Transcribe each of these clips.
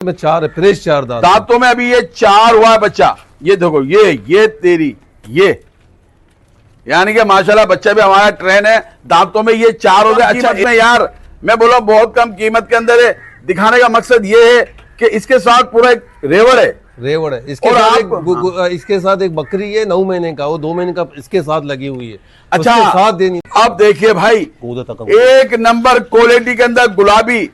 में 4 है, फ्रेश 4 दांत। दांतों में अभी ये 4 हुआ है बच्चा। ये देखो, ये तेरी, ये यानी कि माशाल्लाह बच्चा भी हमारा ट्रेन है। दांतों में ये 4 हो गए। अच्छा मैं यार, मैं बोला बहुत कम कीमत के अंदर है। दिखाने का मकसद ये है कि इसके साथ पूरा एक रेवड़ है। रेवड़ है इसके साथ, इसके साथ एक बकरी है 9 महीने का, वो 2 महीने का इसके साथ लगी हुई है। अच्छा साथ देनी। अब देखिए भाई, एक नंबर क्वालिटी के अंदर गुलाबी,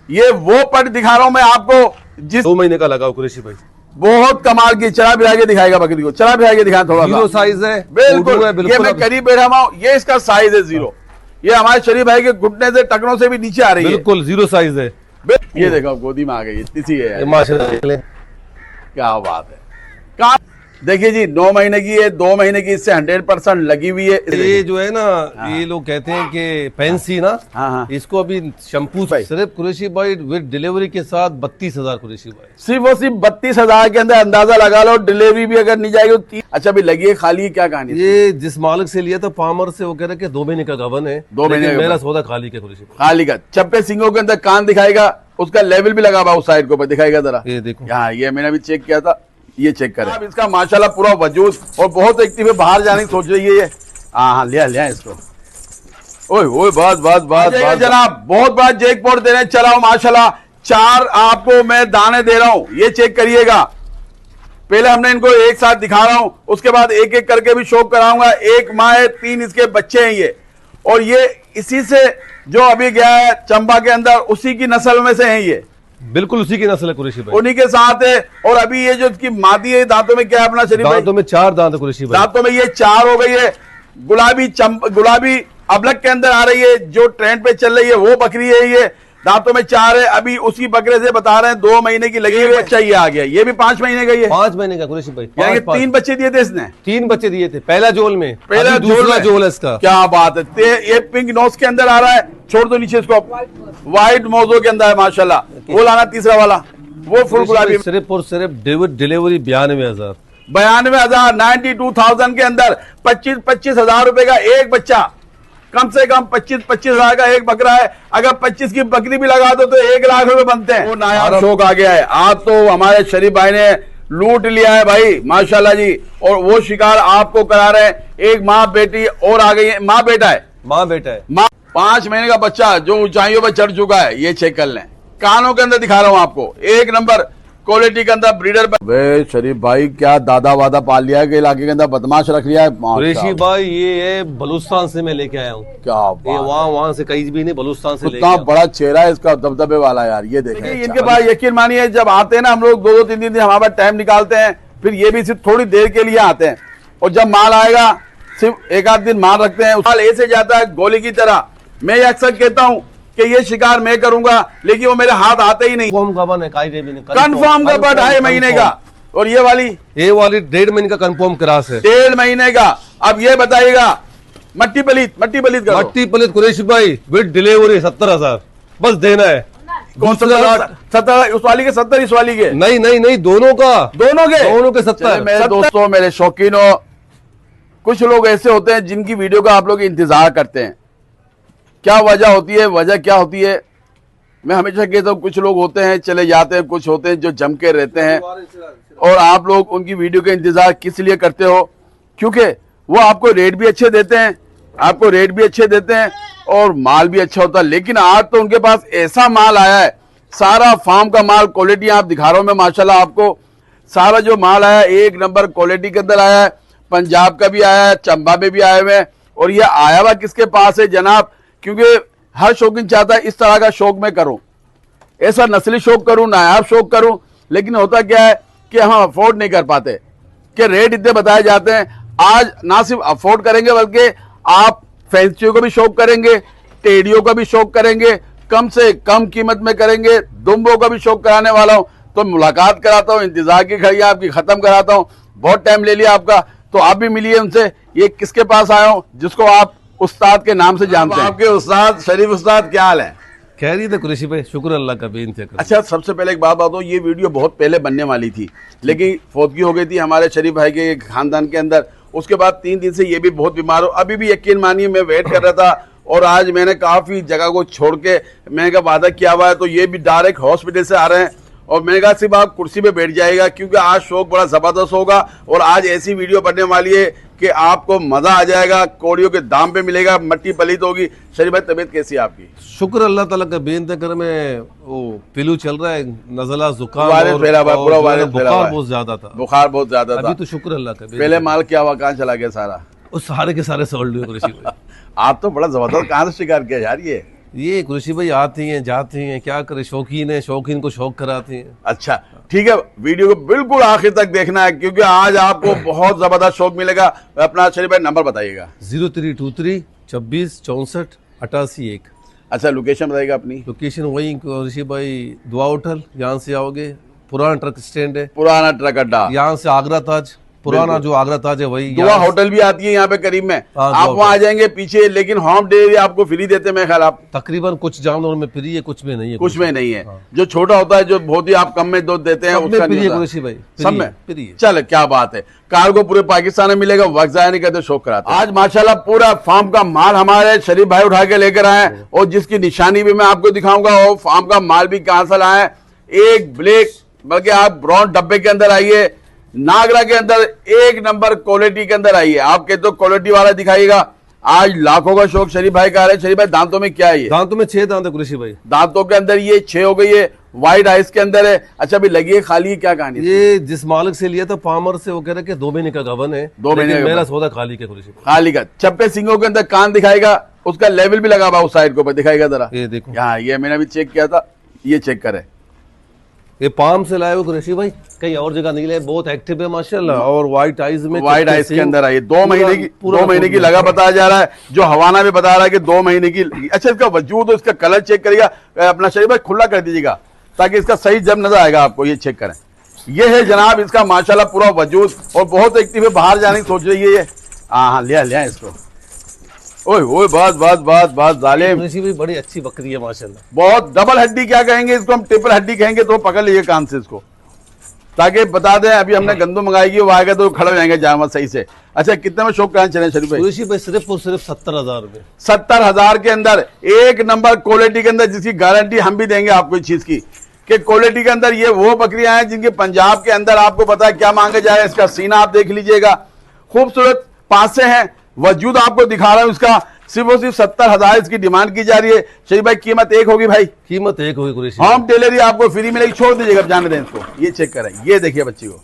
ये वो पट दिखा रहा हूं मैं आपको जिस 2 महीने का लगा कुरैशी भाई। बहुत कमाल की। चला बिठा के दिखाएगा बकरी को, चला बिठा के दिखा थोड़ा। 0 साइज है, बिल्कुल। ये मैं करीब बैठा हूं, ये इसका साइज है 0। ये हमारे शरीफ भाई के घुटने से, टकनों से भी नीचे आ रही है। बिल्कुल 0 साइज है। ये देखो गोदी में आ गई, इतनी सी है। माशाल्लाह क्या बात है। कहाँ देखिए जी, 9 महीने की है, 2 महीने की इससे 100% लगी हुई है। ये जो है ना, ये लोग कहते हैं कि फैंसी ना, इसको अभी शैम्पू सिर्फ कुरैशी भाई विद डिलीवरी के साथ 32,000 कुरैशी भाई। सिर्फ 32,000 के अंदर अंदाजा लगा लो। डिलीवरी भी अगर नहीं जाएगी तो अच्छा भी लगी है, खाली क्या कहानी। ये जिस मालिक से लिया था फार्मर से, वो कह रहे कि 2 महीने का गबन है। 2 महीने का मेरा सौदा खाली का कुरैशी भाई। खाली का। चप्पे सिंगों के अंदर कान दिखाएगा, उसका लेवल भी लगा हुआ उस साइड के ऊपर, दिखाएगा जरा। ये देखो, यहाँ ये मैंने भी चेक किया था, ये चेक करें। अब इसका माशाल्लाह पूरा वजूद और बहुत एक्टिव है। बाहर जाने की सोच रही है ये। हाँ लिया इसको। ओए बस जनाब, बहुत बड़ा जैकपॉट देने चला हूं माशाल्लाह। 4 आपको मैं दाने दे रहा हूं, ये चेक करिएगा। पहले हमने इनको एक साथ दिखा रहा हूं, उसके बाद एक एक करके भी शो कराऊंगा। 1 माह है, 3 इसके बच्चे हैं ये। और ये इसी से जो अभी गया है चंबा के अंदर, उसी की नस्ल में से हैं ये। बिल्कुल उसी की नस्ल है कुरैशी भाई, उन्हीं के साथ है। और अभी ये जो इसकी मादी है, दांतों में क्या है अपना शरीफ? दांतों में 4 दांत है कुरैशी भाई। दांतों में ये 4 हो गई है। गुलाबी अबलग के अंदर आ रही है, जो ट्रेंड पे चल रही है वो बकरी है ये। दांतों में 4 है। अभी उसी बकरे से बता रहे हैं 2 महीने की लगी हुई। बच्चा ये आ गया, ये भी 5 महीने का ही है। 5 महीने का कुरैशी भाई। यानी 3 बच्चे दिए थे इसने। 3 बच्चे दिए थे पहला जोल में, पहला दूसरा जोल है इसका। क्या बात है। ये पिंक नोज के अंदर आ रहा है। छोड़ दो नीचे इसको, व्हाइट मोजो के अंदर है माशाल्लाह। वो लाना तीसरा वाला, वो फुल गुलाबी। सिर्फ और सिर्फ डिलीवरी 92,000। 92,000, 92,000 के अंदर 25,000 रुपए का एक बच्चा। कम से कम 25,000 का एक बकरा है। अगर 25 की बकरी भी लगा दो तो 1 लाख रुपए बनते हैं। वो नायाब शौक आ गया है। आज तो हमारे शरीफ भाई ने लूट लिया है भाई माशाल्लाह जी। और वो शिकार आपको करा रहे हैं। एक माँ बेटी और आ गई है। माँ बेटा है, माँ बेटा है। माँ 5 महीने का बच्चा जो ऊंचाइयों पर चढ़ चुका है, ये चेक कर लें। कानों के अंदर दिखा रहा हूं आपको, 1 नंबर क्वालिटी के अंदर ब्रीडर। वे शरीफ भाई क्या दादा वादा पाल लिया है कि इलाके के अंदर बदमाश रख लिया है। कुरैशी भाई ये है बलूचिस्तान से मैं लेके आया हूँ। क्या ये वहाँ से कहीं भी नहीं, बलूचिस्तान से इतना बड़ा चेहरा है इसका, दबदबे वाला यार। ये देखें इनके पास, यकीन मानिए जब आते हैं ना हम लोग 2-2, 3-3 दिन हमारा टाइम निकालते हैं। फिर ये भी सिर्फ थोड़ी देर के लिए आते हैं। और जब माल आएगा सिर्फ 1-8 दिन माल रखते हैं। माल ऐसे जाता है गोली की तरह। मैं अक्सर कहता हूँ कि ये शिकार मैं करूंगा, लेकिन वो मेरे हाथ आते ही नहीं। कंफर्म का 2.5 महीने का। और ये वाली 1.5 महीने का कंफर्म क्रॉस है। 1.5 महीने का। अब ये बताइएगा, मट्टी पलीत कुरैशी भाई विद डिलीवरी 70,000 बस देना है। कौन सा 70? उस वाली के 70, इस वाली के? नहीं, दोनों के 70। मेरे दोस्तों, मेरे शौकीनों, कुछ लोग ऐसे होते हैं जिनकी वीडियो का आप लोग इंतजार करते हैं। क्या वजह होती है? वजह क्या होती है? मैं हमेशा कहता हूँ कुछ लोग होते हैं चले जाते हैं, कुछ होते हैं जो जम के रहते हैं। और आप लोग उनकी वीडियो का इंतजार किस लिए करते हो? क्योंकि वो आपको रेट भी अच्छे देते हैं, और माल भी अच्छा होता है। लेकिन आज तो उनके पास ऐसा माल आया है, सारा फार्म का माल, क्वालिटी आप दिखा रहा हूं मैं माशाल्लाह आपको। सारा जो माल आया है 1 नंबर क्वालिटी के अंदर आया है। पंजाब का भी आया है, चंबा में भी आए हुए हैं। और ये आया हुआ किसके पास है जनाब? क्योंकि हर शौकीन चाहता है इस तरह का शौक मैं करूं, ऐसा नस्ली शौक करूं, नायाब शौक करूं। लेकिन होता क्या है कि हम अफोर्ड नहीं कर पाते, कि रेट इतने बताए जाते हैं। आज ना सिर्फ अफोर्ड करेंगे बल्कि आप फैंसियों को भी शौक करेंगे, टेडियों का भी शौक करेंगे, कम से कम कीमत में करेंगे। दुम्बों का भी शौक कराने वाला हूं। तो मुलाकात कराता हूं, इंतजार की घड़ी आपकी खत्म कराता हूं। बहुत टाइम ले लिया आपका, तो आप भी मिलिए उनसे। ये किसके पास आया हूं? जिसको आप उस्ताद के नाम से जानते हैं। आपके उस्ताद शरीफ उस्ताद, क्या हाल है? खैरियत है कुरैशी भाई, शुक्र अल्लाह का। अच्छा, सबसे पहले एक बात बताओ, ये वीडियो बहुत पहले बनने वाली थी, लेकिन फौतगी हो गई थी हमारे शरीफ भाई के खानदान के अंदर। उसके बाद 3 दिन से ये भी बहुत बीमार हो। अभी भी यकीन मानिए मैं वेट कर रहा था, और आज मैंने काफी जगह को छोड़ के मैंने का वादा किया हुआ है, तो ये भी डायरेक्ट हॉस्पिटल से आ रहे हैं। और मैंने कहा सिर्फ आप कुर्सी पे बैठ जाएगा, क्योंकि आज शौक बड़ा जबरदस्त होगा और आज ऐसी वीडियो बनने वाली है कि आपको मजा आ जाएगा। कौड़ियों के दाम पे मिलेगा, मट्टी पलीत होगी। शरीफ भाई तबीयत कैसी है आपकी? शुक्र अल्लाह ताला का बेनते कर में वो पिलू चल रहा है, नजला जुकाम वायरस फैला हुआ, पूरा वायरस फैला हुआ बुखार है। बहुत ज्यादा था, बुखार बहुत ज्यादा था। अभी तो शुक्र अल्लाह का। पहले माल क्या हुआ, कहाँ चला गया सारा? वो सारे के सारे सोल्ड हुए कृषि भाई। आप तो बड़ा जबरदस्त कहाँ से शिकार किया यार ये कृषि भाई आती हैं जाती हैं, क्या करे, शौकीन है, शौकीन को शौक कराती हैं। अच्छा ठीक है, वीडियो को बिल्कुल आखिर तक देखना है, क्योंकि आज आपको बहुत जबरदस्त शौक मिलेगा। अपना शरीफ भाई नंबर बताइएगा। 0323 26 64 88 1। अच्छा लोकेशन बताइएगा अपनी। लोकेशन वही कृषि भाई दुआ होटल, यहाँ से आओगे पुराना ट्रक स्टैंड है, पुराना ट्रक अड्डा, यहाँ से आगरा ताज, पुराना जो आगरा ताज है वही। दुआ होटल भी आती है यहाँ पे करीब में। हाँ, आप वहाँ आ जाएंगे पीछे, लेकिन होम डिलीवरी आपको फ्री देते हैं मेरे ख्याल। आप तकरीबन कुछ जानवर में फ्री है, कुछ में नहीं है। कुछ में नहीं है। जो छोटा होता है, जो बहुत ही आप कम में दूध देते हैं, उसका नहीं होता। कृषि भाई सब में फ्री है। चल क्या बात है, कार्गो पूरे पाकिस्तान में मिलेगा, वक्त जाया नहीं करते, शौक कराते। आज माशाल्लाह पूरा फार्म का माल हमारे शरीफ भाई उठा के लेकर आए, और जिसकी निशानी भी मैं आपको दिखाऊंगा, और फार्म का माल भी कहां से लाए। एक ब्लैक, बल्कि आप ब्राउन डब्बे के अंदर आइए, नागरा के अंदर एक नंबर क्वालिटी के अंदर आइए। आप कहते हो क्वालिटी वाला दिखाइएगा। आज लाखों का शौक शरीफ भाई का आ रहा है। शरीफ भाई दांतों में क्या है ये? दांतों में 6 दांत है कृषि भाई। दांतों के अंदर ये 6 हो गई है, व्हाइट आइस के अंदर है। अच्छा अभी लगी है खाली है, क्या कहानी? ये जिस मालिक से लिया था पामर से, वो कह रहे कि 2 महीने का गवन है। 2 महीने का मेरा सौदा खाली का कृषि भाई। खाली का। चप्पे सिंगों के अंदर कान दिखाएगा, उसका लेवल भी लगा हुआ उस साइड के ऊपर, दिखाएगा जरा। ये देखो, यहाँ ये मैंने भी चेक किया था, ये चेक करे। ये पाम से लाए हुए कृषि भाई, कहीं और जगह नहीं लाए। बहुत एक्टिव है माशाल्लाह, और व्हाइट आइज में, व्हाइट आइस के अंदर आई। 2 महीने की 2 महीने की लगा बताया जा रहा है, जो हवाना भी बता रहा है कि 2 महीने की। अच्छा इसका वजूद, इसका कलर चेक करिएगा। अपना शरीफ भाई खुला कर दीजिएगा, ताकि इसका सही जब नजर आएगा आपको। ये चेक करें, ये है जनाब इसका माशाल्लाह पूरा वजूद, और बहुत एक्टिव है। बाहर जाने की सोच रही है ये। हाँ लिया इसको। ओए ओए बस जालिम। कृषि भाई बड़ी अच्छी बकरी है माशाल्लाह। बहुत डबल हड्डी क्या कहेंगे इसको, हम ट्रिपल हड्डी कहेंगे, तो पकड़ लीजिए कान से इसको, ताकि बता दें। अभी हमने गंदू मंगाएगी, वो आएगा तो खड़े हो जाएंगे जानवर सही से। अच्छा कितने में शौक कराने चले शरीफ भाई? कृषि भाई सिर्फ और सिर्फ 70,000 रुपए। 70,000 के अंदर एक नंबर क्वालिटी के अंदर, जिसकी गारंटी हम भी देंगे आपको इस चीज की, कि क्वालिटी के अंदर ये वो बकरियां हैं जिनके पंजाब के अंदर आपको पता है क्या मांगे जाए। इसका सीना आप देख लीजिएगा, खूबसूरत पासे हैं। वजूद आपको दिखा रहा हूं इसका, सिर्फ और सिर्फ 70,000 इसकी डिमांड की जा रही है। शरीफ भाई कीमत एक होगी भाई, कीमत एक होगी कृषि। होम डिलीवरी आपको फ्री मिलेगी। छोड़ दीजिएगा, जाने दें इसको। ये चेक करें, ये देखिए बच्ची को,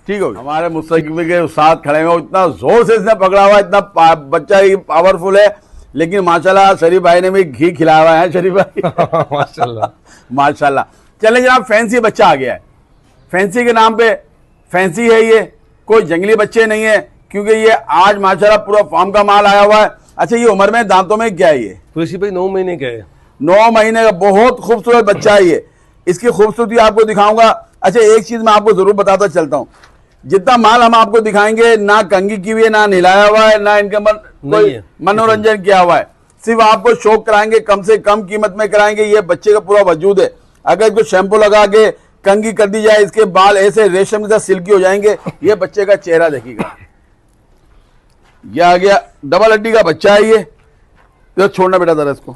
ठीक होगी। हमारे मुस्तकिल के साथ खड़े हैं, इतना जोर से इसने पकड़ा हुआ, इतना बच्चा ही पावरफुल है। लेकिन माशाल्लाह शरीफ भाई ने भी घी खिलाया हुआ है शरीफ भाई। माशाल्लाह माशाल्लाह। चलें जनाब, फैंसी बच्चा आ गया है। फैंसी के नाम पे फैंसी है ये, कोई जंगली बच्चे नहीं है, क्योंकि ये आज माशाल्लाह पूरा फार्म का माल आया हुआ है। अच्छा ये उम्र में दांतों में क्या है ये? कृषि भाई 9 महीने का है। 9 महीने का बहुत खूबसूरत बच्चा है ये। इसकी खूबसूरती आपको दिखाऊंगा। अच्छा एक चीज मैं आपको जरूर बताता चलता हूँ, जितना माल हम आपको दिखाएंगे, ना कंगी की हुई है, ना नहलाया हुआ है, ना इनका कोई मनोरंजन किया हुआ है। सिर्फ आपको शौक कराएंगे, कम से कम कीमत में कराएंगे। ये बच्चे का पूरा वजूद है। अगर इसको शैम्पू लगा के कंगी कर दी जाए, इसके बाल ऐसे रेशम के साथ सिल्की हो जाएंगे। ये बच्चे का चेहरा देखिएगा, ये आ गया डबल हड्डी का बच्चा है ये। तो छोड़ना बेटा जरा इसको,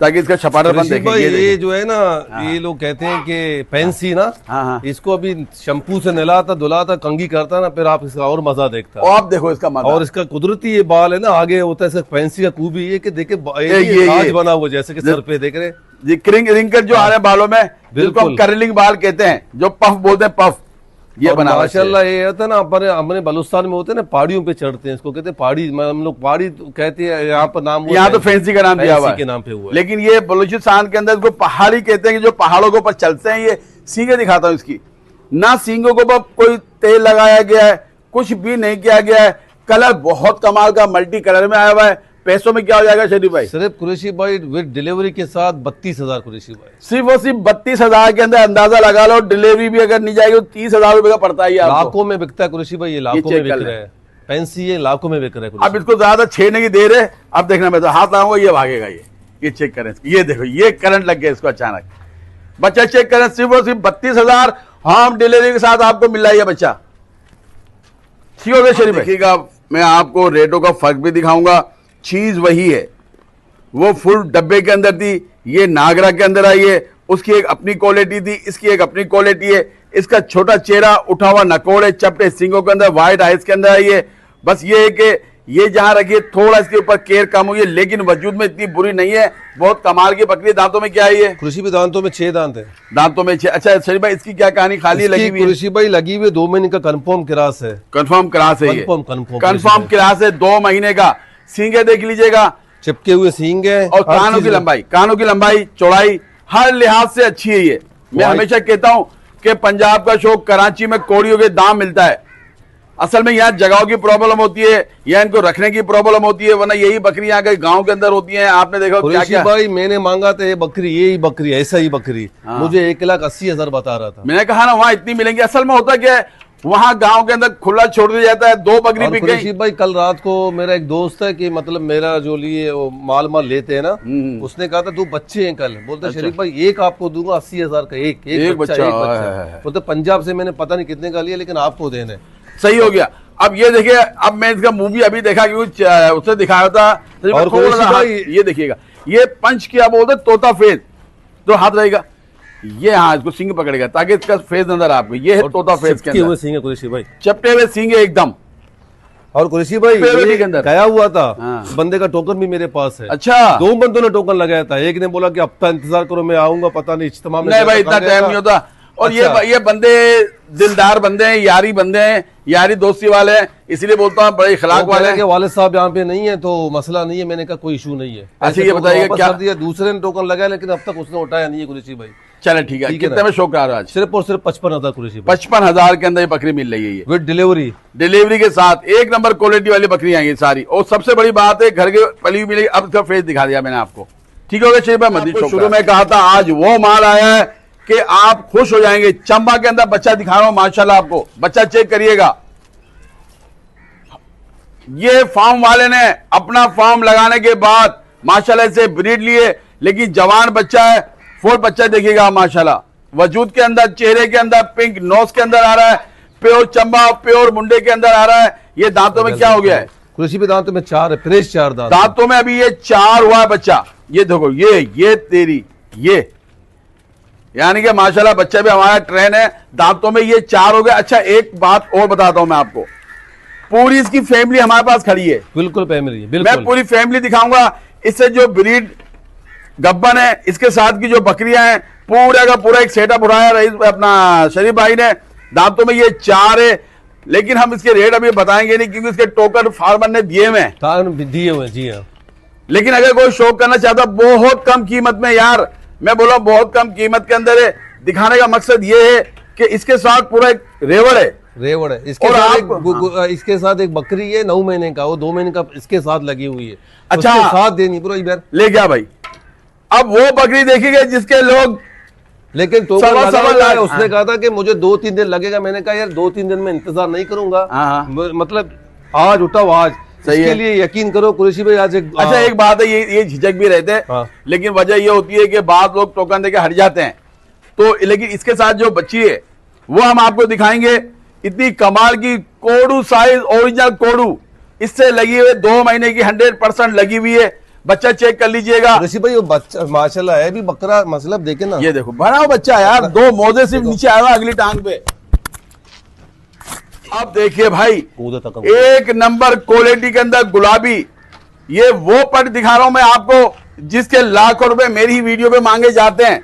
ताकि इसका छपाटापन देखें। ये जो है ना, ये लोग कहते हैं कि फैंसी ना, हाँ। इसको अभी शैम्पू से नहलाता धुलाता कंगी करता ना, फिर आप इसका और मजा देखता। और आप देखो इसका मजा, और इसका कुदरती ये बाल है ना, आगे होता है इसका फैंसी का खूबी ये कि देखे ताज बना हुआ जैसे कि सर पे देख रहे। ये रिंकल जो आ रहे हैं बालों में, बिल्कुल कर्लिंग बाल कहते हैं, जो पफ बोलते हैं, पफ ये बना। माशाल्लाह ये होता है ना, अपने बलूचिस्तान में होते हैं ना, पहाड़ियों पे चढ़ते हैं, इसको कहते हैं पहाड़ी। हम लोग पहाड़ी कहते हैं, यहाँ पर नाम, यहाँ तो फैंसी का नाम दिया हुआ है, के नाम पे हुआ। लेकिन ये बलूचिस्तान के अंदर इसको पहाड़ी कहते हैं, कि जो पहाड़ों के ऊपर चलते हैं। ये सींगे दिखाता हूँ इसकी, ना सींगों के ऊपर कोई तेल लगाया गया है, कुछ भी नहीं किया गया है। कलर बहुत कमाल का मल्टी कलर में आया हुआ है। पैसों में क्या हो जाएगा शरीफ भाई? सिर्फ कुरैशी भाई विद डिलीवरी के साथ 32,000 कुरैशी भाई। सिर्फ और सिर्फ 32,000 के अंदर अंदाजा लगा लो। डिलीवरी भी अगर नहीं जाएगी तो 30,000 रुपए का पड़ता है। लाखों में बिकता है कुरैशी भाई, ये लाखों में बिक रहा है। फैंसी ये लाखों में बिक रहा है। अब इसको ज्यादा छेड़ने की देर है। अब देखना, मैं तो हाथ लाऊंगा, ये भागेगा। ये चेक करें, ये देखो, ये करंट लग गया इसको अचानक। बच्चा चेक करें, सिर्फ और सिर्फ 32,000 होम डिलीवरी के साथ आपको मिल रहा है ये बच्चा। ठीक हो गया शरीफ भाई? देखिएगा, मैं आपको रेटों का फर्क भी दिखाऊंगा। चीज वही है, वो फुल डब्बे के अंदर थी, ये नागरा के अंदर आई है। उसकी एक अपनी क्वालिटी थी, इसकी एक अपनी क्वालिटी है। इसका छोटा चेहरा, उठा हुआ नकोड़े, चपटे सींगों के अंदर, व्हाइट आइज के अंदर है ये। बस ये है कि ये जहां रखिए थोड़ा इसके ऊपर केयर कम हुई है, लेकिन वजूद में इतनी बुरी नहीं है। बहुत कमाल की बकरी। दांतों में क्या है ये? कुरैशी भाई दांतों में 6 दांत है। दांतों में 6। अच्छा शरीफ भाई, इसकी क्या कहानी? खाली लगी हुई है? कुरैशी भाई लगी हुई 2 महीने का कंफर्म क्रास है। कंफर्म क्रास है ये? कंफर्म क्रास है, 2 महीने का। सींगे देख लीजिएगा, चिपके हुए सींग है। और कानों की लंबाई चौड़ाई हर लिहाज से अच्छी है ये। मैं हमेशा कहता हूं कि पंजाब का शौक कराची में कोड़ियों के दाम मिलता है। असल में यहाँ जगहों की प्रॉब्लम होती है या इनको रखने की प्रॉब्लम होती है, वरना यही बकरियां अगर गांव के अंदर होती हैं। आपने देखा क्या क्या भाई, मैंने मांगा था ये बकरी, यही बकरी, ऐसा ही बकरी। मुझे 1,80,000 बता रहा था। मैंने कहा ना वहां इतनी मिलेंगी। असल में होता क्या है, वहां गांव के अंदर खुला छोड़ दिया जाता है, 2 बकरी बिक गई। भाई कल रात को मेरा एक दोस्त है कि मतलब मेरा जो लिए वो माल लेते हैं ना, उसने कहा था 2 बच्चे हैं कल। बोलते अच्छा। शरीफ भाई एक आपको दूंगा 80,000 का, एक बच्चा। बोलते पंजाब से मैंने पता नहीं कितने का लिया, लेकिन आपको देने। सही हो गया। अब ये देखिए, अब मैं इसका मुंह भी अभी देखा क्योंकि उसने दिखाया था। और ये देखिएगा, ये पंच क्या बोलते, तोता फेज तो हाथ रहेगा ये। हाँ, इसको सिंग पकड़ेगा ताकि इसका फेज अंदर आपको। ये है तोता फेज के अंदर सिंग है कुरैशी भाई, चपटे हुए सिंग एकदम। और कुरैशी भाई के अंदर गया हुआ था। बंदे का टोकन भी मेरे पास है। अच्छा, 2 बंदों ने टोकन लगाया था। एक ने बोला कि हफ्ता इंतजार करो, मैं आऊंगा, पता नहीं इज्तिमा में। नहीं भाई, इतना टाइम नहीं होता। और अच्छा। ये बंदे दिलदार बंदे हैं, यारी बंदे हैं, यारी दोस्ती वाले हैं, इसलिए बोलता हूँ बड़े इखलाक वाले हैं। वालिद साहब यहाँ पे नहीं है तो मसला नहीं है। मैंने कहा कोई इशू नहीं है। अच्छा ये बताइएगा क्या दिया? दूसरे ने टोकन लगाया, लेकिन अब तक उसने उठाया नहीं है कुरैशी भाई। चले ठीक है। कितने में शौक आ रहा है? सिर्फ और सिर्फ 55,000 कुरैशी। 55,000 के अंदर ये बकरी मिल रही है, ये विद डिलीवरी के साथ। 1 नंबर क्वालिटी वाली बकरियां ये सारी। और सबसे बड़ी बात है, घर के पली हुई मिलेगी। अब इसका फेस दिखा दिया मैंने आपको, ठीक हो गया शरीफ भाई? मजीद शुरू में कहा था आज वो माल आया है कि आप खुश हो जाएंगे। चंबा के अंदर बच्चा दिखा रहा हूं माशाल्लाह आपको। बच्चा चेक करिएगा। ये फार्म वाले ने अपना फार्म लगाने के बाद माशाल्लाह से ब्रीड लिए, लेकिन जवान बच्चा है। फुल बच्चा देखिएगा माशाल्लाह। वजूद के अंदर, चेहरे के अंदर, पिंक नोज के अंदर आ रहा है। प्योर चंबा, प्योर मुंडे के अंदर आ रहा है। ये दांतों में क्या हो गया है? कुरैशी पे दांतों में 4 है, फ्रेश 4 दांतों में अभी ये 4 हुआ है बच्चा। ये देखो, ये तेरी ये, यानी कि माशाल्लाह बच्चा भी हमारा ट्रेन है। दांतों में ये 4 हो गए। अच्छा एक बात और बताता हूं मैं आपको, पूरी इसकी फैमिली हमारे पास खड़ी है। बिल्कुल फैमिली, बिल्कुल। मैं पूरी फैमिली दिखाऊंगा। इससे जो ब्रीड गब्बन है, इसके साथ की जो बकरियां हैं, पूरा का पूरा एक सेटअप उठाया रईस अपना शरीफ भाई ने। दांतों में ये 4 है, लेकिन हम इसके रेट अभी बताएंगे नहीं क्योंकि इसके टोकन फार्मर ने दिए हुए हैं। जी हाँ। लेकिन अगर कोई शौक करना चाहता, बहुत कम कीमत में, यार मैं बोला बहुत कम कीमत के अंदर है। दिखाने का मकसद ये है कि इसके साथ पूरा एक रेवड़ है। इसके साथ एक बकरी है 9 महीने का, वो 2 महीने का इसके साथ लगी हुई है। अच्छा, साथ देनी पूरा इधर ले गया भाई। अब वो बकरी देखिएगा जिसके लोग, लेकिन तो उसने कहा था कि मुझे 2-3 दिन लगेगा। मैंने कहा यार 2-3 दिन में इंतजार नहीं करूंगा। मतलब आज उठाओ आज। सही इसके लिए यकीन करो कुरैशी भाई आज एक। अच्छा एक बात है, ये झिझक भी रहते हैं, लेकिन वजह ये होती है कि बाद लोग टोकन देके हट जाते हैं। तो लेकिन इसके साथ जो बच्ची है वो हम आपको दिखाएंगे। इतनी कमाल की कोडू साइज, ओरिजिनल कोडू, इससे लगी हुई 2 महीने की 100% लगी हुई है। बच्चा चेक कर लीजिएगा भाई, वो बच्चा माशाल्लाह है भी बकरा, मतलब देखे ना, ये देखो बड़ा बच्चा यार। 2 मोजे सिर्फ नीचे आया हुआ अगली टांग पे। अब देखिए भाई, एक नंबर क्वालिटी के अंदर गुलाबी। ये वो पट दिखा रहा हूं मैं आपको जिसके लाखों रुपए मेरी ही वीडियो पे मांगे जाते हैं।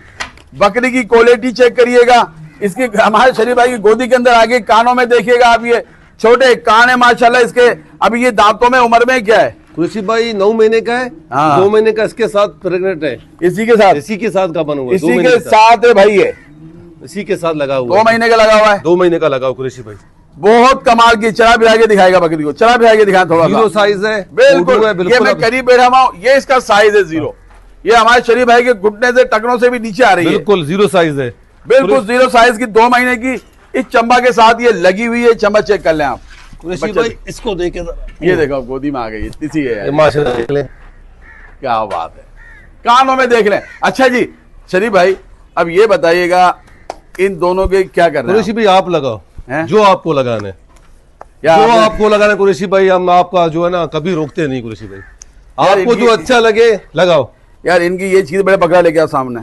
बकरी की क्वालिटी चेक करिएगा। इसके हमारे शरीफ भाई की गोदी के अंदर आगे कानों में देखिएगा आप, ये छोटे कान है माशाल्लाह इसके। अभी ये दांतों में उम्र में क्या है? कुरैशी भाई 9 महीने का है। 2 महीने का इसके साथ प्रेग्नेंट है। इसी के साथ का बना हुआ है। इसी के साथ है भाई, ये इसी के साथ लगा हुआ 2 महीने का लगा हुआ है। 2 महीने का लगा हुआ कुरैशी भाई। बहुत कमाल की। चला फिरा के दिखाएगा बकरी को, चला फिरा के दिखाया थोड़ा। 0 साइज है, बिल्कुल। ये मैं करीब बैठा हूं, ये इसका साइज है 0। ये हमारे शरीफ भाई के घुटने से, टकनों से भी नीचे आ रही है। बिल्कुल 0 साइज है, बिल्कुल 0 साइज की 2 महीने की। इस चंबा के साथ ये लगी हुई है। चंबा चेक कर लें आप कुरैशी भाई, इसको देखे ये देखो गोदी में आ गई, इतनी सी है माशाल्लाह। देख लें क्या बात है, कानों में देख लें। अच्छा जी शरीफ भाई, अब ये बताइएगा इन दोनों के क्या करना है? कुरैशी भाई आप लगाओ जो आपको लगाना है, जो आपको लगाना है कुरैशी भाई। हम आपका जो है ना कभी रोकते नहीं कुरैशी भाई, आपको जो अच्छा लगे लगाओ। यार इनकी ये चीज बड़े पकड़ा लेके आओ सामने।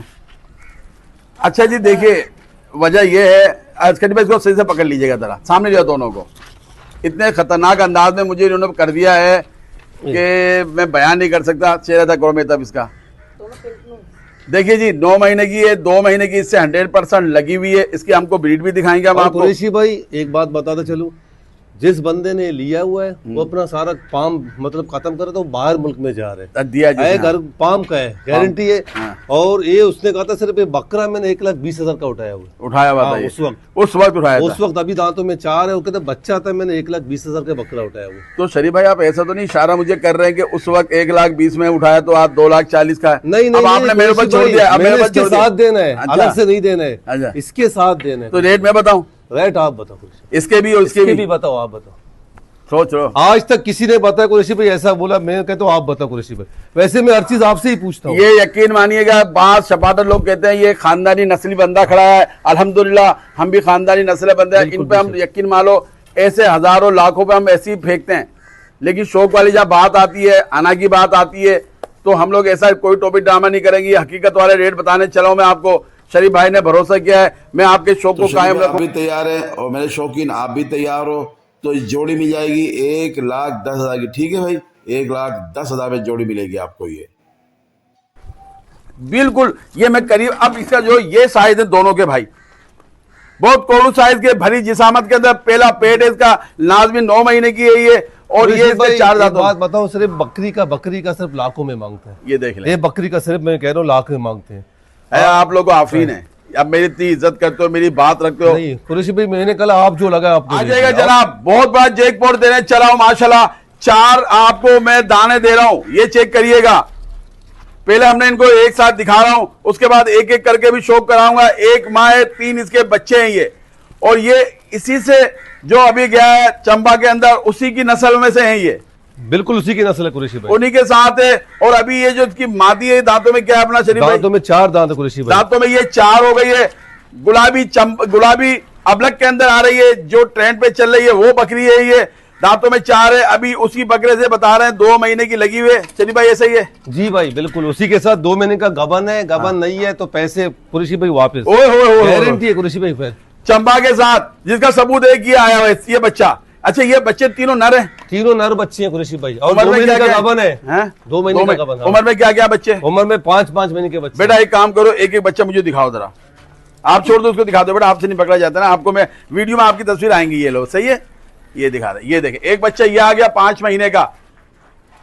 अच्छा जी, देखिए वजह ये है, आज करीब इसको सही से पकड़ लीजिएगा जरा, सामने लिया दोनों को। इतने खतरनाक अंदाज में मुझे इन्होंने कर दिया है कि मैं बयान नहीं कर सकता। चेहरा था करो में तब इसका देखिए जी, 9 महीने की है, 2 महीने की इससे 100% लगी हुई है। इसकी हमको ब्रीड भी दिखाएंगे हम आपको। कुरैशी भाई एक बात बताता चलूं, जिस बंदे ने लिया हुआ है वो अपना सारा पाम मतलब खत्म करे तो बाहर मुल्क में जा रहे हैं। दिया जी, घर पाम का है, गारंटी है। और ये उसने कहा था सिर्फ बकरा मैंने 1,20,000 का उठाया हुआ उस वक्त उठाया उस वक्त अभी दांतों में 4 है, वो कहते बच्चा था, मैंने 1,20,000 का बकरा उठाया हुआ। तो शरीफ भाई आप ऐसा तो नहीं इशारा मुझे कर रहे हैं कि उस वक्त 1,20,000 में उठाया तो आप 2,40,000 का? नहीं, आपने मेरे ऊपर छोड़ दिया, अब मेरे इसके साथ देना है, अलग से नहीं देना है, इसके साथ देना है। तो रेट मैं बताऊं? रेट आप बताओ, इसके भी और इसके भी बताओ, आप बताओ। सोच लो, आज तक किसी ने बताया कुरैशी भाई ऐसा बोला, मैं कहता हूँ आप बताओ कुरैशी भाई। वैसे मैं हर चीज आपसे ही पूछता हूँ। ये यकीन मानिएगा, बात शपाटर लोग कहते हैं ये खानदानी नस्ली बंदा खड़ा है, अल्हम्दुलिल्लाह हम भी खानदानी नस्ल बंदे हैं, इन पे हम यकीन मानो ऐसे हजारों लाखों पे हम ऐसे ही फेंकते हैं। लेकिन शौक वाली जब बात आती है, अना की बात आती है, तो हम लोग ऐसा कोई टॉपिक ड्रामा नहीं करेंगे। हकीकत वाले रेट बताने चला हूं मैं आपको। शरीफ भाई ने भरोसा किया है, मैं आपके शौक को कायम रखूं। भी तैयार है और मेरे शौकीन आप भी तैयार हो, तो इस जोड़ी मिल जाएगी 1,10,000 की। ठीक है भाई, 1,10,000 में जोड़ी मिलेगी आपको। ये बिल्कुल, ये मैं करीब, अब इसका जो ये साइज है दोनों के भाई, बहुत कोड़ू साइज के, भरी जिसामत के अंदर, पहला पेट है इसका, नाज भी 9 महीने की है ये, और ये इसके 4 दांत। बात बताओ, सिर्फ बकरी का सिर्फ लाखों में मांगते हैं। ये देख ले, ये बकरी का सिर्फ मैं कह रहा हूँ लाख में मांगते हैं। आप लोग आफरीन है, अब मेरी इतनी इज्जत करते हो, मेरी बात रखते हो। नहीं कुरैशी भाई, मैंने कल आप जो लगा आप आ जाएगा जनाब, बहुत बड़ा जैकपॉट देने चला हूं माशाल्लाह। 4 आपको मैं दाने दे रहा हूं, ये चेक करिएगा। पहले हमने इनको एक साथ दिखा रहा हूं, उसके बाद एक एक करके भी शौक कराऊंगा। 1 माह है, 3 इसके बच्चे हैं ये, और ये इसी से जो अभी गया है चंबा के अंदर, उसी की नस्ल में से हैं ये, बिल्कुल उसी की नस्ल है कुरैशी भाई, उन्हीं के साथ है। और अभी ये जो इसकी मादी है, दांतों में क्या है अपना शरीफ भाई? दांतों में 4 दांत है कुरैशी भाई, दांतों में ये 4 हो गई है। गुलाबी अबलग के अंदर आ रही है, जो ट्रेंड पे चल रही है वो बकरी है ये, दांतों में 4 है। अभी उसी बकरे से बता रहे हैं 2 महीने की लगी हुई है। शरीफ भाई ऐसा ही है जी भाई, बिल्कुल उसी के साथ 2 महीने का गबन है। गबन नहीं है तो पैसे कुरैशी भाई वापस, गारंटी है कुरैशी भाई। फिर चंबा के साथ, जिसका सबूत एक ही आया हुआ है, ये बच्चा। अच्छा, ये बच्चे तीनों नर हैं? तीनों नर बच्चे हैं कुरैशी भाई, और 2 महीने का गबन है। 2 महीने का गबन। उम्र में क्या क्या बच्चे? उम्र में 5-5 महीने के बच्चे। बेटा एक काम करो, एक एक बच्चा मुझे दिखाओ जरा, आप छोड़ दो उसको, दिखा दो बेटा, आपसे नहीं पकड़ा जाता ना। आपको मैं वीडियो में आपकी तस्वीर आएंगी, ये लो, सही है, ये दिखा रहे। ये देखें, एक बच्चा ये आ गया 5 महीने का,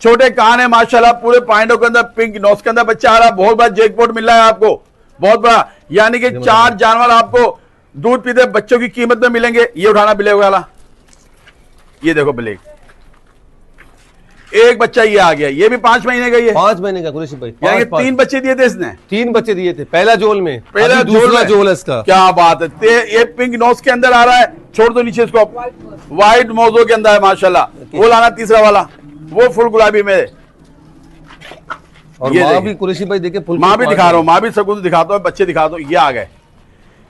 छोटे कान है माशाल्लाह, पूरे पॉइंटों के अंदर, पिंक नोज के अंदर बच्चा आ रहा है। बहुत बड़ा जैकपॉट मिल रहा है आपको, बहुत बड़ा। यानी कि 4 जानवर आपको दूध पीते बच्चों की कीमत में मिलेंगे। ये उठाना ब्लैक वाला, ये देखो ब्लैक, एक बच्चा ये आ गया, ये भी 5 महीने का, ये 5 महीने का कुरैशी भाई। यानी 3 बच्चे दिए थे इसने, 3 बच्चे दिए थे पहला जोल में, पहला दूसरा जोल है इसका। क्या बात है, ये पिंक नोज के अंदर आ रहा है, छोड़ दो नीचे इसको, व्हाइट मोजो के अंदर है माशाल्लाह। वो लाना तीसरा वाला, वो फुल गुलाबी में। और माँ भी कुरैशी भाई देखे, फुल माँ भी दिखा रहा हूँ, माँ भी सबको दिखाता हूँ, बच्चे दिखाता हूँ। ये आ गए,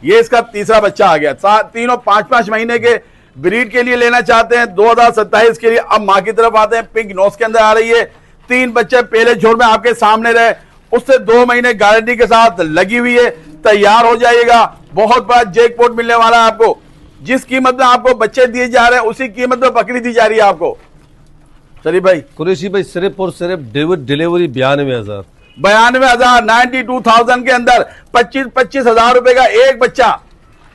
ये इसका तीसरा बच्चा आ गया। तीनों 5-5 महीने के ब्रीड के लिए लेना चाहते हैं 2027 के लिए। अब माँ की तरफ आते हैं, पिंक नोज के अंदर आ रही है, 3 बच्चे पहले छोर में आपके सामने रहे, उससे 2 महीने गारंटी के साथ लगी हुई है, तैयार हो जाइएगा। बहुत बड़ा जैकपॉट मिलने वाला है आपको। जिस कीमत में आपको बच्चे दिए जा रहे हैं, उसी कीमत में बकरी दी जा रही है आपको। शरीफ भाई, कुरैशी भाई सिर्फ और सिर्फ डिलीवरी 92,000, 92,000, 92,000 के अंदर 25,000 रुपए का एक बच्चा,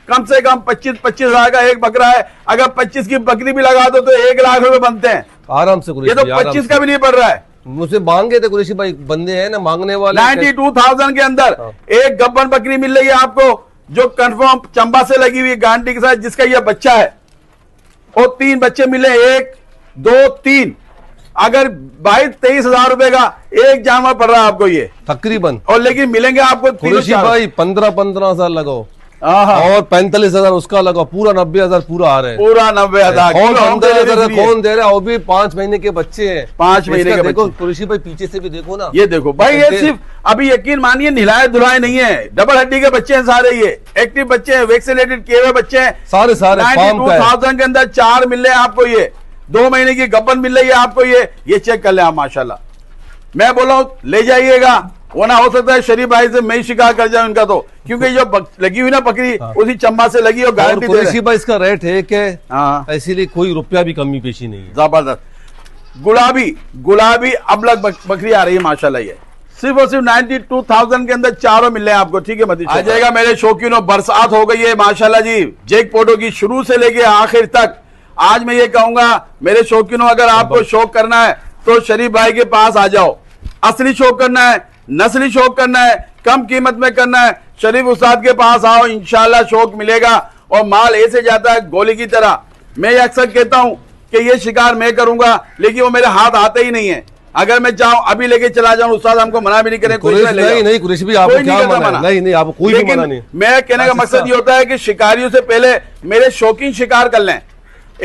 कम से कम 25,000 का एक बकरा है। अगर 25 की बकरी भी लगा दो तो 1 लाख रुपए बनते हैं आराम से। ये तो 25 का भी नहीं पड़ रहा है। मुझसे मांगे थे कुरैशी भाई, बंदे हैं ना मांगने वाले। 92,000 के अंदर एक गब्बन बकरी मिल रही है आपको, जो कंफर्म चंबा से लगी हुई गारंटी के साथ, जिसका यह बच्चा है। और 3 बच्चे मिले, 1, 2, 3। अगर 22-23,000 रुपए का एक जानवर पड़ रहा है आपको ये तकरीबन, और लेकिन मिलेंगे आपको कुरैशी भाई 15,000 लगाओ और 45,000 उसका लगाओ, पूरा 90,000 पूरा आ रहे हैं। पूरा 90,000 कौन दे रहा है? वो भी 5 महीने के बच्चे हैं, 5 महीने के देखो कुरैशी भाई, पीछे से भी देखो ना, ये देखो भाई, ये सिर्फ अभी यकीन मानिए नहिलाए धुलाए नहीं है, डबल हड्डी के बच्चे हैं सारे, ये एक्टिव बच्चे हैं, वैक्सीनेटेड किए हुए बच्चे हैं सारे। 92,000 के अंदर 4 मिल रहे हैं आपको, ये 2 महीने की गब्बन मिल रही है आपको। ये चेक कर ले आप माशाल्लाह। मैं बोला हूं ले जाइएगा, वो ना हो सकता है शरीफ भाई से मैं ही शिकार कर जाऊं इनका, तो क्योंकि जो लगी हुई ना बकरी उसी चम्मा से लगी और गारंटी दे रहे कुरैशी भाई इसका रेट है कि हाँ इसीलिए कोई रुपया भी कमी पेशी नहीं है। जबरदस्त। गुलाबी अबलग बकरी आ रही है माशाल्लाह, ये सिर्फ और सिर्फ 92,000 के अंदर चारों मिल रहे हैं आपको। ठीक है मदीज, आ जाएगा मेरे शौकीनों। बरसात हो गई है माशाल्लाह जी, जैक पोटो की शुरू से लेके आखिर तक। आज मैं ये कहूंगा मेरे शौकीनों, अगर आपको शौक करना है तो शरीफ भाई के पास आ जाओ। असली शौक करना है, नस्ली शौक करना है, कम कीमत में करना है, शरीफ उस्ताद के पास आओ, इंशाल्लाह शौक मिलेगा। और माल ऐसे जाता है गोली की तरह। मैं ये अक्सर कहता हूं कि ये शिकार मैं करूंगा, लेकिन वो मेरे हाथ आते ही नहीं है। अगर मैं चाहूं अभी लेके चला जाऊं, उस्ताद हमको मना भी नहीं करें। नहीं कुरैशी भाई, आपको क्या मना? नहीं आपको कोई भी मना नहीं। मैं कहने का मकसद ये होता है कि शिकारियों से पहले मेरे शौकीन शिकार कर लें।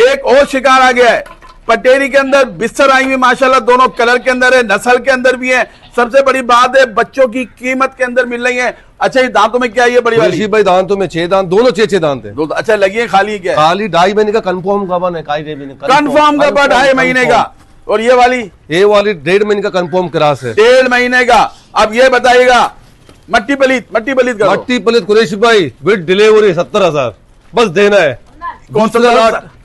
एक और शिकार आ गया है पटेरी के अंदर, बिस्तर आई हुई माशाल्लाह, दोनों कलर के अंदर है, नस्ल के अंदर भी है। सबसे बड़ी बात है बच्चों की कीमत के अंदर मिल रही है। अच्छा ये दांतों में क्या है? ये बड़ी वाली भाई दांतों में 6 दांत, दोनों 6 दांत है। अच्छा लगी है, खाली क्या है? खाली 2.5 महीने का कंफर्म गबन है, कंफर्म गबन 2.5 महीने का। और ये वाली 1.5 महीने का कंफर्म क्रॉस है, 1.5 महीने का। अब ये बताइएगा मट्टी पलीत कुरैशी भाई विद डिलीवरी 70,000 बस देना है। कौन सा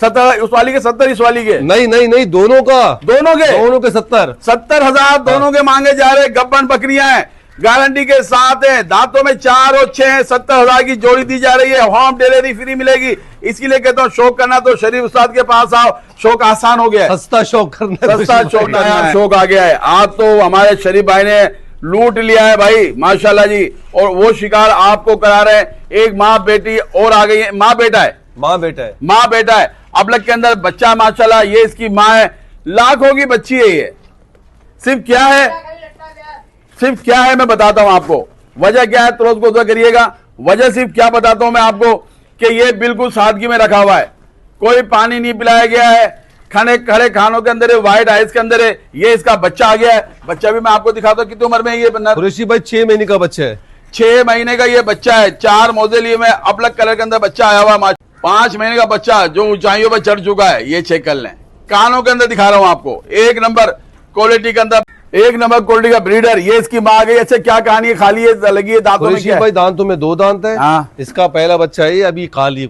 70? उस वाली के 70, इस वाली के? नहीं दोनों के 70,000 दोनों के मांगे जा रहे। गब्बन बकरियां हैं, गारंटी के साथ है, दांतों में 4 और 6 है, 70,000 की जोड़ी दी जा रही है। होम डिलीवरी फ्री मिलेगी। इसके लिए कहता हूँ शौक करना तो शरीफ उस्ताद के पास आओ, शौक आसान हो गया है। सस्ता शौक करना, सस्ता शौक नया शौक आ गया है। आज तो हमारे शरीफ भाई ने लूट लिया है भाई माशाल्लाह जी, और वो शिकार आपको करा रहे हैं। एक माँ बेटी और आ गई है, माँ बेटा है, माँ बेटा है। अबलग के अंदर बच्चा माशाल्लाह, ये इसकी माँ है, लाखों की बच्ची है ये। सिर्फ क्या है मैं बताता हूं आपको, वजह क्या है तुरंत को करिएगा। वजह सिर्फ क्या बताता हूं मैं आपको कि ये बिल्कुल सादगी में रखा हुआ है, कोई पानी नहीं पिलाया गया है, खड़े खानों के अंदर है, व्हाइट आइस के अंदर है। ये इसका बच्चा आ गया है, बच्चा भी मैं आपको दिखाता हूं कितनी उम्र में ये बंदा। कुरैशी भाई 6 महीने का बच्चा है, 6 महीने का ये बच्चा है। 4 मोजे लिए में अपलग कलर के अंदर बच्चा आया हुआ। 5 महीने का बच्चा जो ऊंचाइयों पर चढ़ चुका है, ये चेक कर लें। कानों के अंदर दिखा रहा हूं आपको, 1 नंबर क्वालिटी के अंदर, 1 नंबर क्वालिटी का ब्रीडर। ये इसकी माँ आ गई। अच्छा क्या कहानी है? खाली है, लगी है दांतों में? क्या भाई दांतों में 2 दांत है। हाँ। इसका पहला बच्चा है, अभी खाली है।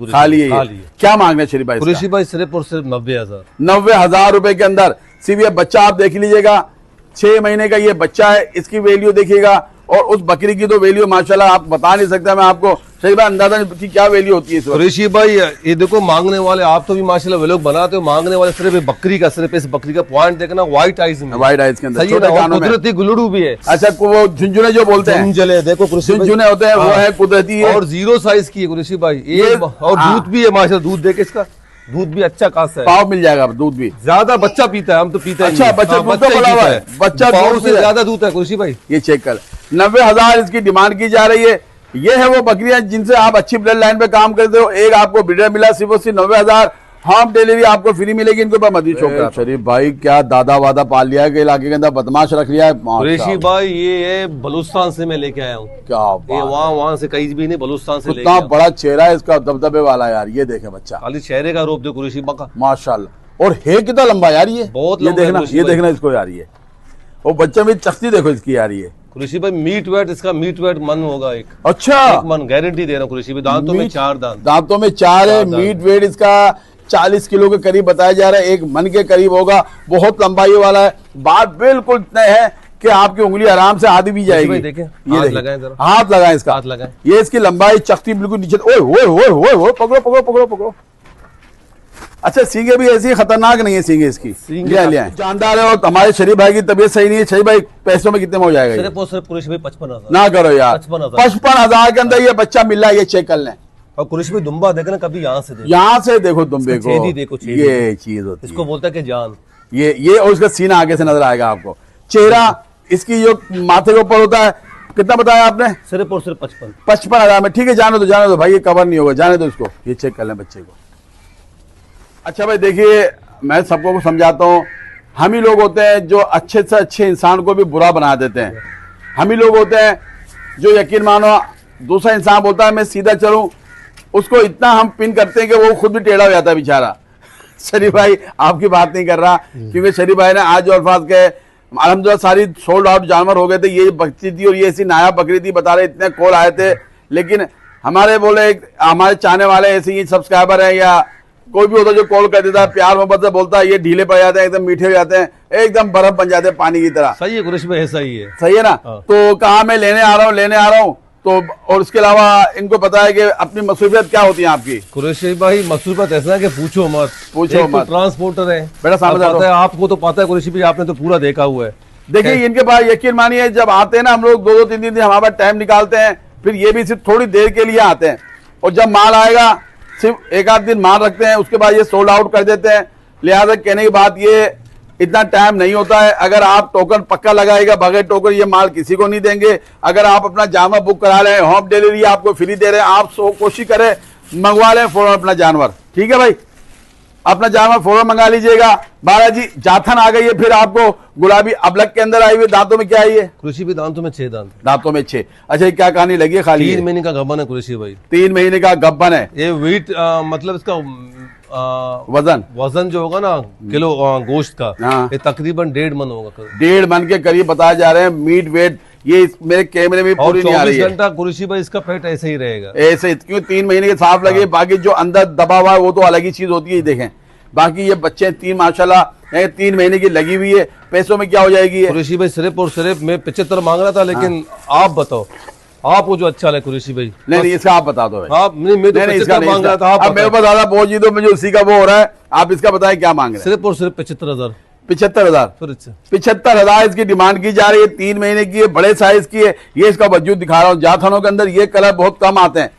क्या मांगना है शरीफ भाई? कुरैशी भाई सिर्फ और सिर्फ 90,000 रुपए के अंदर। सिर्फ ये बच्चा आप देख लीजिएगा, 6 महीने का ये बच्चा है। इसकी वैल्यू देखिएगा, और उस बकरी की तो वैल्यू माशाल्लाह आप बता नहीं सकता मैं आपको। सही बात, अंदाजा नहीं क्या वैल्यू होती है। कुरैशी भाई ये देखो, मांगने वाले आप तो भी माशाल्लाह व्लॉग बनाते हो, मांगने वाले सिर्फ बकरी का, सिर्फ इस बकरी का पॉइंट देखना, व्हाइट आइज में, व्हाइट आइज के अंदर सही है, कुदरती गुलड़ू भी है। अच्छा वो झुंझुने जो बोलते हैं, झुंझुने देखो, झुंझुने होते हैं, वो है कुदरती है, और 0 साइज की है कुरैशी भाई। और दूध भी है माशाल्लाह, दूध देखे इसका दूध भी अच्छा खासा है, पाव मिल जाएगा, दूध भी ज्यादा बच्चा पीता है, हम तो पीते हैं। अच्छा बच्चा बच्चा पाव से ज्यादा दूध है कुरैशी भाई। ये चेक कर, 90,000 इसकी डिमांड की जा रही है। ये है वो बकरियां जिनसे आप अच्छी ब्लड लाइन पे काम करते हो। एक आपको ब्रीडर मिला, सिर्फ 90,000। होम डिलीवरी आपको फ्री मिलेगी। इनके ऊपर मदीद शौक। शरीफ भाई क्या दादा वादा पाल लिया है कि इलाके के अंदर बदमाश रख लिया है। कुरैशी भाई ये बलूचिस्तान से मैं लेके आया हूँ। क्या ये वहाँ से कहीं भी नहीं, बलूचिस्तान से इतना बड़ा चेहरा है इसका, दबदबे वाला यार। ये देखे बच्चा, खाली चेहरे का रूप दे कुरैशी का माशाल्लाह। और है कितना लंबा यार, ये बहुत ये देखना इसको यार। ये वो बच्चा में चख्ती देखो इसकी यार। ये कुरैशी भाई मीट वेट, इसका मीट वेट मन होगा एक। अच्छा, एक मन गारंटी दे रहा हूँ कुरैशी भाई। दांतों में 4 दांत, दांतों में 4 है। मीट वेट इसका 40 किलो के करीब बताया जा रहा है, 1 मन के करीब होगा। बहुत लंबाई वाला है। बात बिल्कुल इतने है कि आपकी उंगली आराम से आधी भी जाएगी। ये देखें, हाथ लगाएं इसका, हाथ लगाएं। ये इसकी लंबाई चख्ती बिल्कुल नीचे। ओए ओए ओए ओए ओए, पकड़ो पकड़ो पकड़ो पकड़ो। अच्छा सींगे भी ऐसी खतरनाक नहीं है सींगे इसकी। जानदार है। और हमारे शरीफ भाई की तबीयत सही नहीं है। शरीफ भाई पैसों में कितने में हो जाएगा? सिर्फ कुरैशी भाई 55,000। ना करो यार, 55,000 के अंदर ये बच्चा मिल रहा है। ये चेक कर लें। और कुरैशी भाई दुम्बा देखना, कभी यहाँ से देखो दुम्बे को, ये चीज होती है, इसको बोलता है कि जान। ये और उसका सीना आगे से नजर आएगा आपको। चेहरा इसकी जो माथे के ऊपर होता है, कितना बताया आपने? सिर्फ और सिर्फ 55,000 में। ठीक है, जाने दो भाई, ये कवर नहीं होगा, जाने दो इसको। ये चेक कर लें बच्चे को। अच्छा भाई देखिए, मैं सबको समझाता हूँ, हम ही लोग होते हैं जो अच्छे से अच्छे इंसान को भी बुरा बना देते हैं। हम ही लोग होते हैं जो यकीन मानो दूसरा इंसान बोलता है मैं सीधा चलूं, उसको इतना हम पिन करते हैं कि वो खुद भी टेढ़ा हो जाता है बेचारा। शरीफ भाई आपकी बात नहीं कर रहा, क्योंकि शरीफ भाई ने आज जो अल्फाज कहे अल्हम्दुलिल्लाह सारी सोल्ड आउट जानवर हो गए थे। ये बच्ची थी और ये ऐसी नायाब बकरी थी, बता रहे इतने कॉल आए थे, लेकिन हमारे बोले हमारे चाहने वाले ऐसे ही सब्सक्राइबर है या कोई भी होता जो कॉल कर देता है, प्यार मोहब्बत से बोलता है, ये ढीले पड़ जाते हैं, एकदम मीठे हो जाते हैं, एकदम बर्फ बन जाते हैं पानी की तरह। सही है कुरैशी भाई, ऐसा ही है। सही है ना। तो कहा मैं लेने आ रहा हूँ तो, और उसके अलावा इनको पता है कि अपनी मसरूफियत क्या होती है आपकी। कुरैशी भाई मसरूफियत ऐसा है कि पूछो मत। ट्रांसपोर्टर है बेटा, पता है आपको, तो पता है कुरैशी भाई, आपने तो पूरा देखा हुआ है। देखिए इनके पास यकीन मानिए जब आते हैं ना हम लोग 2-2 3 दिन हमारे पास टाइम निकालते हैं, फिर ये भी सिर्फ थोड़ी देर के लिए आते हैं, और जब माल आएगा सिर्फ 1-8 दिन माल रखते हैं, उसके बाद ये सोल्ड आउट कर देते हैं। लिहाजा कहने की बात ये इतना टाइम नहीं होता है। अगर आप टोकन पक्का लगाएगा, बगैर टोकन ये माल किसी को नहीं देंगे। अगर आप अपना जानवर बुक करा रहे हैं, होम डिलीवरी आपको फ्री दे रहे हैं, आप कोशिश करें मंगवा लें फौरन अपना जानवर। ठीक है भाई, अपना जानवर फौरन मंगा लीजिएगा। बालाजी जाथन आ गई है, फिर आपको गुलाबी अबलक के अंदर आई हुई, दांतों में क्या आई है? कुरैशी भाई दांतों में 6 दांत। दांतों में 6। अच्छा, ये क्या कहानी लगी है? खाली 3 महीने का गब्बन है कुरैशी भाई। 3 महीने का गब्बन है। ये वेट मतलब इसका वजन जो होगा ना किलो गोश्त का, हाँ। ये तकरीबन 1.5 मन होगा। 1.5 मन के करीब बताए जा रहे हैं मीट वेट। ये मेरे कैमरे में पूरी नहीं आ रही है। 24 घंटा कुरैशी भाई इसका पेट ऐसे ही रहेगा, ऐसे, क्यों 3 महीने के साफ लगे। बाकी जो अंदर दबा हुआ है वो तो अलग ही चीज होती है। देखें बाकी ये बच्चे 3 माशाल्लाह 3 महीने की लगी हुई है। पैसों में क्या हो जाएगी? कुरैशी भाई सिर्फ और सिर्फ मैं 75 मांग रहा था, लेकिन आप बताओ आपको जो अच्छा लगे कुरैशी भाई। नहीं इसका आप बता दो भाई। आप नहीं, मैं तो 75 मांग रहा था। आप मेरे पास ज्यादा पहुंच जी, तो मुझे उसी का वो हो रहा है। आप इसका बताएं क्या मांग रहे हैं? सिर्फ और सिर्फ 75,000। 75,000 75,000 इसकी डिमांड की जा रही है। 3 महीने की है, बड़े साइज की है। ये इसका वजूद दिखा रहा हूँ। जाथनों के अंदर ये कलर बहुत कम आते हैं।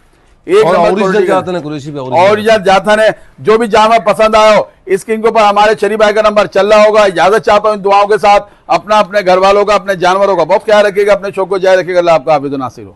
एक ओरिजिनल जाथन है कुरैशी भाई, ओरिजिनल जाथन है। जो भी जानवर पसंद आया हो, स्क्रीन के ऊपर हमारे शरीफ भाई का नंबर चल रहा होगा। इजाजत चाहता हूँ इन दुआओं के साथ। अपना, अपने घर वालों का, अपने जानवरों का बहुत ख्याल रखिएगा, अपने शौक को जारी रखिएगा। अल्लाह आपका हाफिज़ नासिर हो।